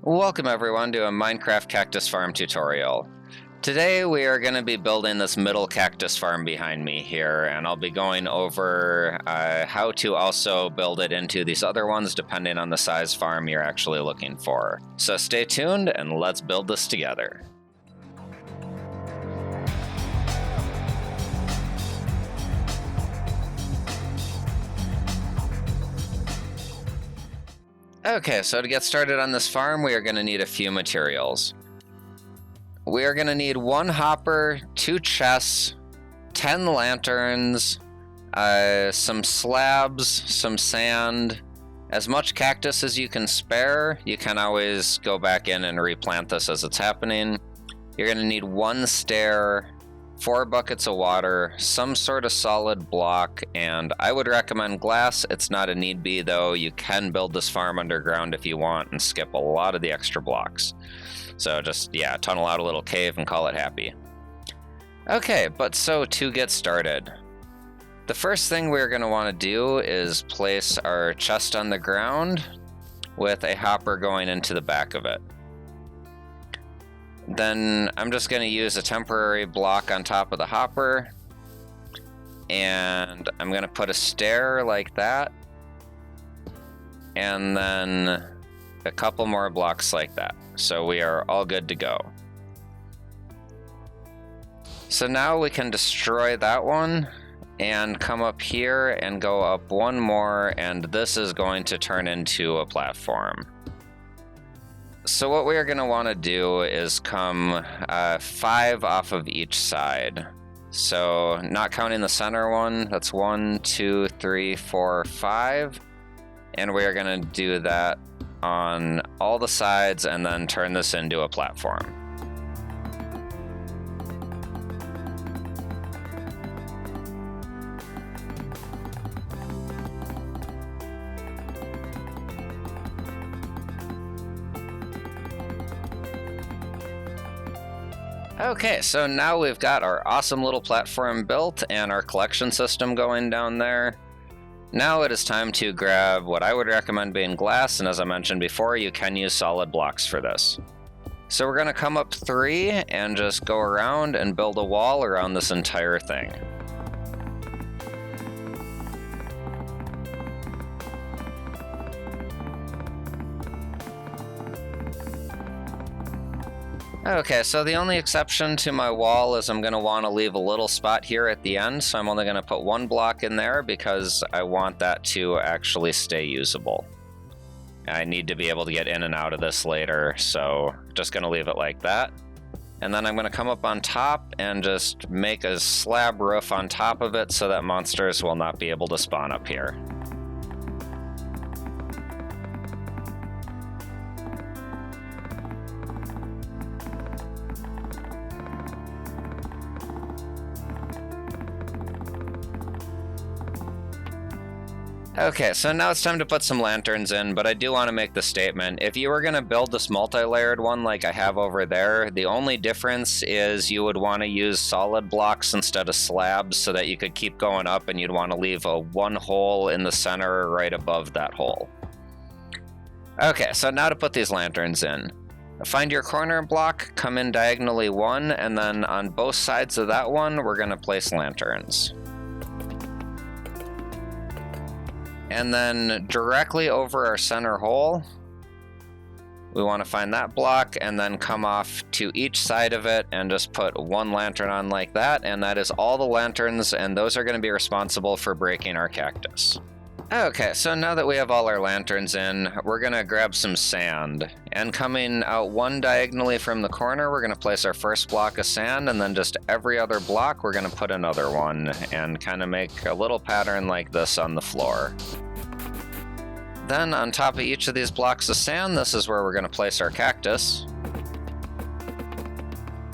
Welcome everyone to a Minecraft cactus farm tutorial. Today we are going to be building this middle cactus farm behind me here, and I'll be going over how to also build it into these other ones depending on the size farm you're actually looking for. So stay tuned and let's build this together. Okay, so to get started on this farm, we are going to need a few materials. We are going to need 1 hopper, 2 chests, 10 lanterns, some slabs, some sand, as much cactus as you can spare. You can always go back in and replant this as it's happening. You're going to need 1 stair, 4 buckets of water, some sort of solid block, and I would recommend glass. It's not a need be though. You can build this farm underground if you want and skip a lot of the extra blocks. So just, tunnel out a little cave and call it happy. Okay, but so to get started, the first thing we're going to want to do is place our chest on the ground with a hopper going into the back of it. Then I'm just going to use a temporary block on top of the hopper, and I'm going to put a stair like that, and then a couple more blocks like that. So we are all good to go. So now we can destroy that one and come up here and go up 1 more, and this is going to turn into a platform. So what we are going to want to do is come 5 off of each side. So not counting the center one, that's 1, 2, 3, 4, 5. And we are going to do that on all the sides and then turn this into a platform. Okay, so now we've got our awesome little platform built and our collection system going down there. Now it is time to grab what I would recommend being glass, and as I mentioned before, you can use solid blocks for this. So we're going to come up 3 and just go around and build a wall around this entire thing. Okay, so the only exception to my wall is I'm going to want to leave a little spot here at the end, so I'm only going to put 1 block in there because I want that to actually stay usable. I need to be able to get in and out of this later, so just going to leave it like that. And then I'm going to come up on top and just make a slab roof on top of it so that monsters will not be able to spawn up here. Okay, so now it's time to put some lanterns in, but I do want to make the statement. If you were going to build this multi-layered one like I have over there, the only difference is you would want to use solid blocks instead of slabs so that you could keep going up, and you'd want to leave a 1 hole in the center right above that hole. Okay, so now to put these lanterns in. Find your corner block, come in diagonally 1, and then on both sides of that one, we're going to place lanterns. And then directly over our center hole, we want to find that block and then come off to each side of it and just put 1 lantern on like that, and that is all the lanterns, and those are going to be responsible for breaking our cactus. Okay, so now that we have all our lanterns in, we're going to grab some sand, and coming out 1 diagonally from the corner, we're going to place our first block of sand, and then just every other block we're going to put another one and kind of make a little pattern like this on the floor. Then on top of each of these blocks of sand, this is where we're going to place our cactus.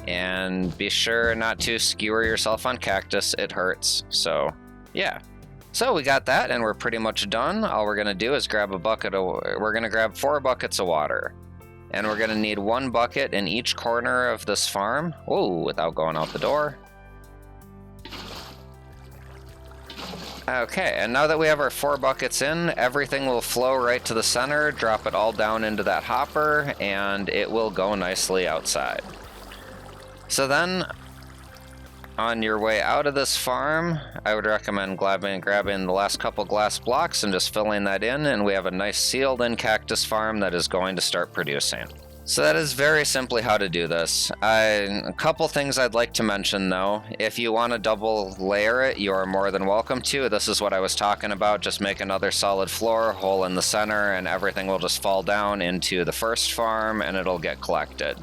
And be sure not to skewer yourself on cactus, it hurts. So yeah. So we got that, and we're pretty much done. All we're going to do is grab we're going to grab 4 buckets of water. And we're going to need 1 bucket in each corner of this farm. Whoa, without going out the door. Okay, and now that we have our 4 buckets in, everything will flow right to the center, drop it all down into that hopper, and it will go nicely outside. So then, on your way out of this farm, I would recommend grabbing the last couple glass blocks and just filling that in, and we have a nice sealed-in cactus farm that is going to start producing. So that is very simply how to do this. A couple things I'd like to mention though. If you want to double layer it, you are more than welcome to. This is what I was talking about. Just make another solid floor, hole in the center, and everything will just fall down into the first farm and it'll get collected.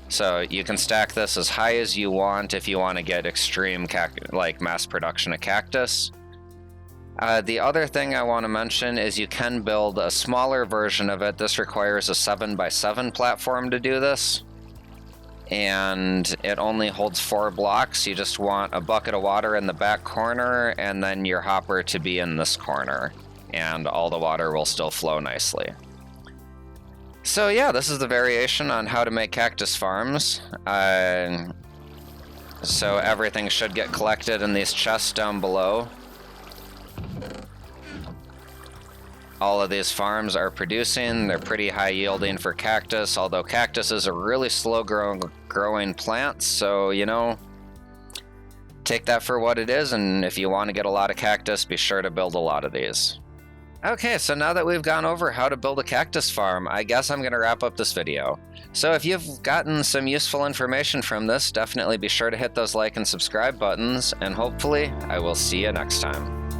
So you can stack this as high as you want if you want to get extreme mass production of cactus. The other thing I want to mention is you can build a smaller version of it. This requires a 7x7 platform to do this, and it only holds 4 blocks. You just want a bucket of water in the back corner and then your hopper to be in this corner, and all the water will still flow nicely. So yeah, this is the variation on how to make cactus farms. So everything should get collected in these chests down below. All of these farms are producing. They're pretty high yielding for cactus, although cactus is a really slow growing plant, so take that for what it is, and if you want to get a lot of cactus, be sure to build a lot of these. Okay, so now that we've gone over how to build a cactus farm, I guess I'm going to wrap up this video. So if you've gotten some useful information from this, definitely be sure to hit those like and subscribe buttons, and hopefully I will see you next time.